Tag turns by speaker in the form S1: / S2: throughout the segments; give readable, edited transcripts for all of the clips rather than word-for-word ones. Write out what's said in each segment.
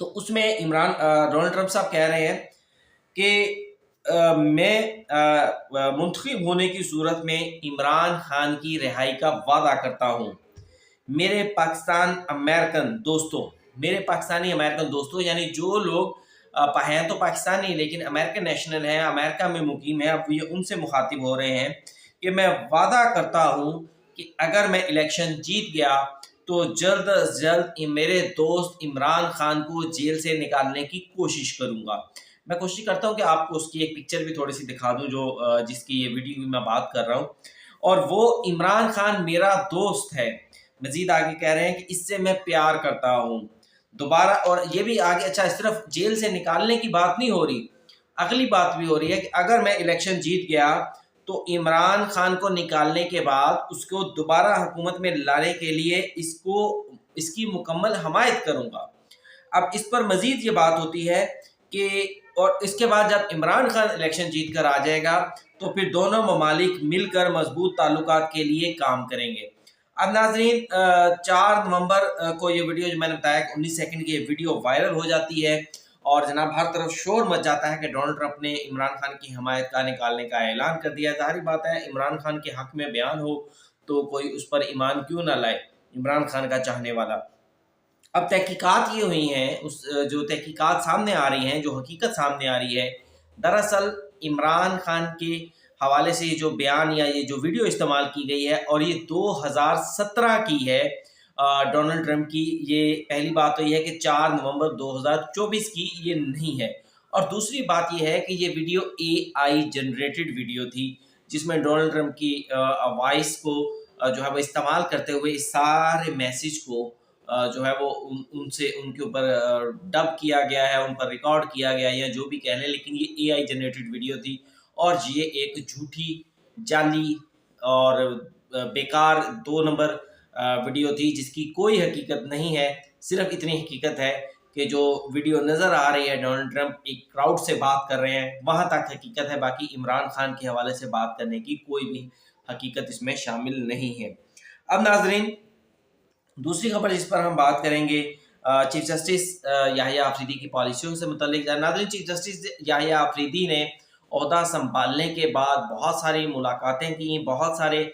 S1: تو اس میں Donald Trump صاحب کہہ رہے ہیں کہ میں منتخب ہونے کی صورت میں عمران خان کی رہائی کا وعدہ کرتا ہوں. میرے پاکستانی امریکن دوستوں یعنی جو لوگ ہیں تو پاکستانی لیکن امریکن نیشنل ہیں، امریکہ میں مقیم ہیں، اب یہ ان سے مخاطب ہو رہے ہیں کہ میں وعدہ کرتا ہوں کہ اگر میں الیکشن جیت گیا تو جلد از جلد میرے دوست عمران خان کو جیل سے نکالنے کی کوشش کروں گا. میں کوشش کرتا ہوں کہ آپ کو اس کی ایک پکچر بھی تھوڑی سی دکھا دوں جو جس کی یہ ویڈیو میں بات کر رہا ہوں. اور وہ عمران خان میرا دوست ہے. مزید آگے کہہ رہے ہیں کہ اس سے میں پیار کرتا ہوں دوبارہ. اور یہ بھی آگے اچھا صرف جیل سے نکالنے کی بات نہیں ہو رہی، اگلی بات بھی ہو رہی ہے کہ اگر میں الیکشن جیت گیا تو عمران خان کو نکالنے کے بعد اس کو دوبارہ حکومت میں لانے کے لیے اس کی مکمل حمایت کروں گا. اب اس پر مزید یہ بات ہوتی ہے کہ اور اس کے بعد جب عمران خان الیکشن جیت کر آ جائے گا تو پھر دونوں ممالک مل کر مضبوط تعلقات کے لیے کام کریں گے. اب ناظرین 4 نومبر کو یہ ویڈیو جو میں نے بتایا کہ 19 سیکنڈ کی یہ ویڈیو وائرل ہو جاتی ہے اور جناب ہر طرف شور مچ جاتا ہے کہ ڈونلڈ ٹرمپ نے عمران خان کی حمایت کا نکالنے کا اعلان کر دیا. ظاہری بات ہے عمران خان کے حق میں بیان ہو تو کوئی اس پر ایمان کیوں نہ لائے، عمران خان کا چاہنے والا. اب تحقیقات یہ ہوئی ہیں، جو تحقیقات سامنے آ رہی ہیں، جو حقیقت سامنے آ رہی ہے، دراصل عمران خان کے حوالے سے جو بیان یا یہ جو ویڈیو استعمال کی گئی ہے اور یہ 2017 کی ہے ڈونلڈ ٹرمپ کی. یہ پہلی بات تو یہ ہے کہ 4 نومبر 2024 کی یہ نہیں ہے. اور دوسری بات یہ ہے کہ یہ ویڈیو AI جنریٹڈ ویڈیو تھی جس میں ڈونلڈ ٹرمپ کی وائس کو جو ہے وہ استعمال کرتے ہوئے اس سارے میسیج کو جو ہے وہ ان کے اوپر ڈب کیا گیا ہے، ان پر ریکارڈ کیا گیا ہے یا جو بھی کہہ لیں، لیکن یہ AI جنریٹڈ ویڈیو تھی اور یہ ایک جھوٹی، جعلی اور بیکار 2 نمبر ویڈیو تھی جس کی کوئی حقیقت نہیں ہے. صرف اتنی حقیقت ہے کہ جو ویڈیو نظر آ رہی ہے ڈونلڈ ٹرمپ ایک کراؤڈ سے بات کر رہے ہیں وہاں تک حقیقت ہے، باقی عمران خان کے حوالے سے بات کرنے کی کوئی بھی حقیقت اس میں شامل نہیں ہے. اب ناظرین دوسری خبر جس پر ہم بات کریں گے چیف جسٹس یحییٰ آفریدی کی پالیسیوں سے متعلق. ناظرین چیف جسٹس یحییٰ آفریدی نے عہدہ سنبھالنے کے بعد بہت ساری ملاقاتیں کی، بہت سارے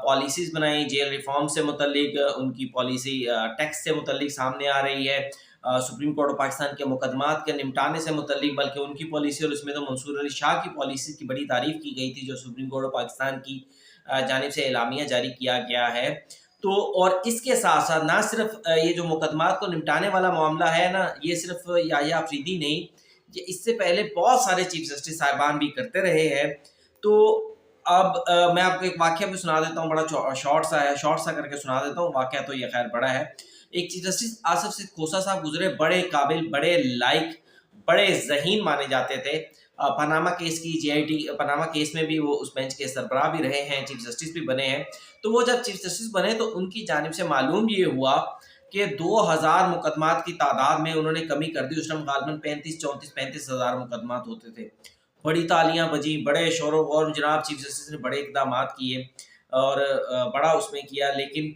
S1: پالیسیز بنائیں. جیل ریفارم سے متعلق ان کی پالیسی ٹیکس سے متعلق سامنے آ رہی ہے، سپریم کورٹ آف پاکستان کے مقدمات کے نمٹانے سے متعلق، بلکہ ان کی پالیسی اور اس میں تو منصور علی شاہ کی پالیسی کی بڑی تعریف کی گئی تھی جو سپریم کورٹ آف پاکستان کی جانب سے اعلامیہ جاری کیا گیا ہے. تو اور اس کے ساتھ ساتھ نہ صرف یہ جو مقدمات کو نمٹانے والا معاملہ ہے نا، یہ صرف یحییٰ آفریدی نہیں، یہ اس سے پہلے بہت سارے چیف جسٹس صاحبان بھی کرتے رہے ہیں. تو اب میں آپ کو ایک واقعہ بھی سنا دیتا ہوں، بڑا شارٹ سا کر کے سنا دیتا ہوں. واقعہ تو یہ خیر بڑا ہے. ایک چیف جسٹس آصف سید کھوسہ صاحب گزرے، بڑے قابل، بڑے لائق، بڑے ذہین مانے جاتے تھے. پاناما کیس کی GIT پاناما کیس میں بھی وہ اس بینچ کے سربراہ بھی رہے ہیں، چیف جسٹس بھی بنے ہیں. تو وہ جب چیف جسٹس بنے تو ان کی جانب سے معلوم یہ ہوا کہ 2000 مقدمات کی تعداد میں انہوں نے کمی کر دی. اس میں غالباً 35 ہزار مقدمات ہوتے تھے. بڑی تالیاں بجیں، بڑے شور و غور، جناب چیف جسٹس نے بڑے اقدامات کیے اور بڑا اس میں کیا. لیکن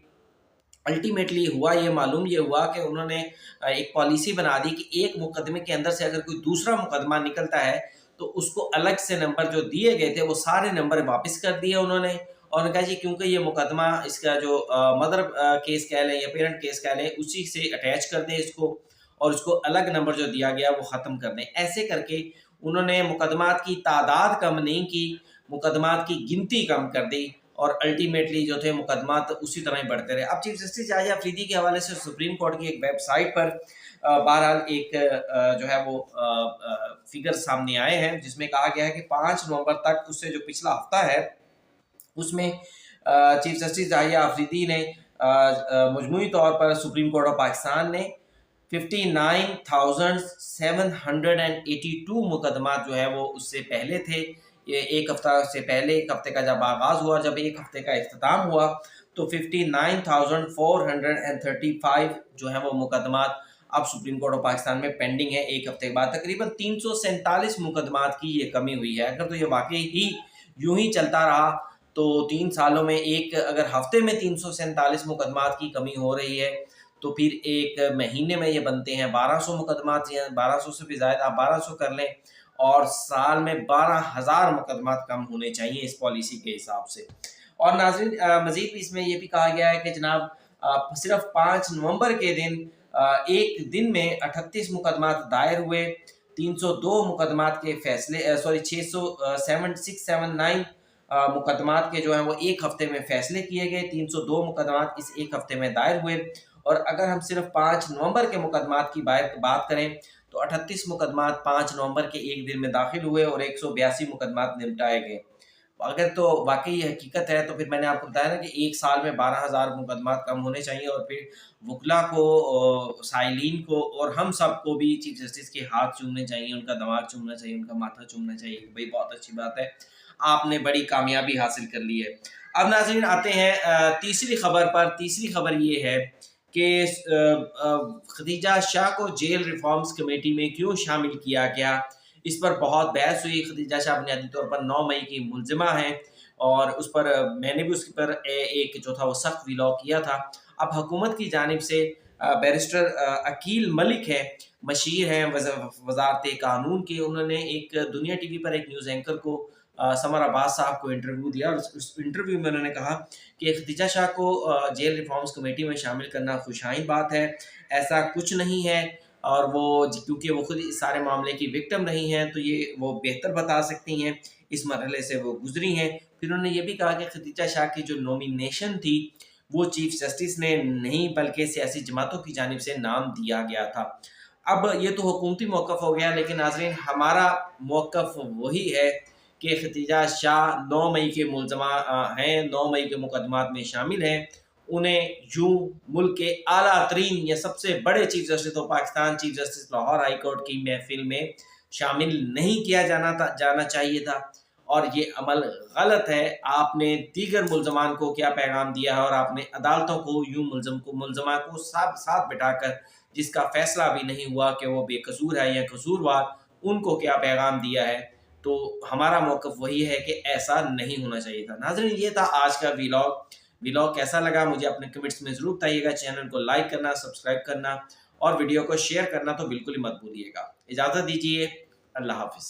S1: الٹیمیٹلی معلوم یہ ہوا کہ انہوں نے ایک پالیسی بنا دی کہ ایک مقدمے کے اندر سے اگر کوئی دوسرا مقدمہ نکلتا ہے تو اس کو الگ سے نمبر جو دیے گئے تھے وہ سارے نمبر واپس کر دیے انہوں نے. اور نے کہا جی کیونکہ یہ مقدمہ اس کا جو مدر کیس کہہ لیں یا پیرنٹ کیس کہہ لیں اسی سے اٹیچ کر دیں اس کو، اور اس کو الگ نمبر جو دیا گیا وہ ختم کر دیں. ایسے کر کے انہوں نے مقدمات کی تعداد کم نہیں کی، مقدمات کی گنتی کم کر دی اور الٹیمیٹلی جو تھے مقدمات اسی طرح ہی بڑھتے رہے. اب چیف جسٹس یحییٰ آفریدی کے حوالے سے سپریم کورٹ کی ایک ویب سائٹ پر بہرحال ایک جو ہے وہ فگر سامنے آئے ہیں جس میں کہا گیا ہے کہ 5 نومبر تک اس سے جو پچھلا ہفتہ ہے اس میں چیف جسٹس یحییٰ آفریدی نے مجموعی طور پر سپریم کورٹ آف پاکستان نے 59,782 مقدمات جو ہے وہ اس سے پہلے تھے. یہ ایک ہفتہ سے پہلے، ایک ہفتے کا جب آغاز ہوا، جب ایک ہفتے کا اختتام ہوا تو 59,435 جو ہے وہ مقدمات اب سپریم کورٹ آف پاکستان میں پینڈنگ ہے. ایک ہفتے کے بعد تقریباً 347 مقدمات کی یہ کمی ہوئی ہے. اگر تو یہ واقعی ہی یوں ہی چلتا رہا تو 3 سالوں میں اگر ہفتے میں 347 مقدمات کی کمی ہو رہی ہے تو پھر ایک مہینے میں یہ بنتے ہیں 1200 مقدمات، یا 1200 سے بھی زائد، آپ 1200 کر لیں، اور سال میں 12,000 مقدمات کم ہونے چاہیے اس پالیسی کے حساب سے۔ اور ناظرین مزید اس میں یہ بھی کہا گیا ہے کہ جناب صرف 5 نومبر کے دن ایک دن میں 38 مقدمات دائر ہوئے، 302 مقدمات کے فیصلے 679 مقدمات کے جو ہیں وہ ایک ہفتے میں فیصلے کیے گئے، 302 مقدمات اس ایک ہفتے میں دائر ہوئے۔ اور اگر ہم صرف 5 نومبر کے مقدمات کی بات کریں تو 38 مقدمات 5 نومبر کے ایک دن میں داخل ہوئے اور 182 مقدمات نمٹائے گئے۔ اگر تو واقعی یہ حقیقت ہے تو پھر میں نے آپ کو بتایا نا کہ ایک سال میں 12,000 مقدمات کم ہونے چاہیے، اور پھر وکلا کو، سائلین کو اور ہم سب کو بھی چیف جسٹس کے ہاتھ چومنے چاہیے، ان کا دماغ چومنا چاہیے، ان کا ماتھا چومنا چاہیے کہ بھائی بہت اچھی بات ہے، آپ نے بڑی کامیابی حاصل کر لی ہے۔ اب ناظرین آتے ہیں تیسری خبر پر۔ تیسری خبر یہ ہے کہ خدیجہ شاہ کو جیل ریفارمز کمیٹی میں کیوں شامل کیا گیا، اس پر بہت بحث ہوئی۔ خدیجہ شاہ بنیادی طور پر 9 مئی کی ملزمہ ہیں، اور اس پر میں نے بھی اس پر ایک جو تھا وہ سخت ویلاگ کیا تھا۔ اب حکومت کی جانب سے بیرسٹر عقیل ملک ہے، مشیر ہیں وزارت قانون کے، انہوں نے ایک دنیا ٹی وی پر ایک نیوز اینکر کو، سمر عباس صاحب کو انٹرویو دیا، اور اس انٹرویو میں انہوں نے کہا کہ خدیجہ شاہ کو جیل ریفارمز کمیٹی میں شامل کرنا خوشائن بات ہے، ایسا کچھ نہیں ہے، اور وہ کیونکہ وہ خود اس سارے معاملے کی وکٹم رہی ہیں تو یہ وہ بہتر بتا سکتی ہیں، اس مرحلے سے وہ گزری ہیں۔ پھر انہوں نے یہ بھی کہا کہ خدیجہ شاہ کی جو نومینیشن تھی وہ چیف جسٹس نے نہیں بلکہ سیاسی جماعتوں کی جانب سے نام دیا گیا تھا۔ اب یہ تو حکومتی موقف ہو گیا، لیکن ناظرین ہمارا موقف وہی ہے کہ خدیجہ شاہ 9 مئی کے ملزمہ ہیں، 9 مئی کے مقدمات میں شامل ہیں، انہیں یوں ملک کے اعلیٰ ترین یا سب سے بڑے چیف جسٹس تو Pakistan chief justice Lahore high court کی محفل میں شامل نہیں کیا جانا چاہیے تھا، اور یہ عمل غلط ہے۔ آپ نے دیگر ملزمان کو کیا پیغام دیا ہے، اور آپ نے عدالتوں کو یوں ملزمہ کو ساتھ بٹھا کر جس کا فیصلہ بھی نہیں ہوا کہ وہ بے قصور ہے یا قصوروار، ان کو کیا پیغام دیا ہے؟ تو ہمارا موقف وہی ہے کہ ایسا نہیں ہونا چاہیے تھا۔ ناظرین یہ تھا آج کا ویلاگ کیسا لگا مجھے اپنے کمنٹس میں ضرور بتائیے گا۔ چینل کو لائک کرنا، سبسکرائب کرنا اور ویڈیو کو شیئر کرنا تو بالکل ہی مت بھولیے گا۔ اجازت دیجیے، اللہ حافظ۔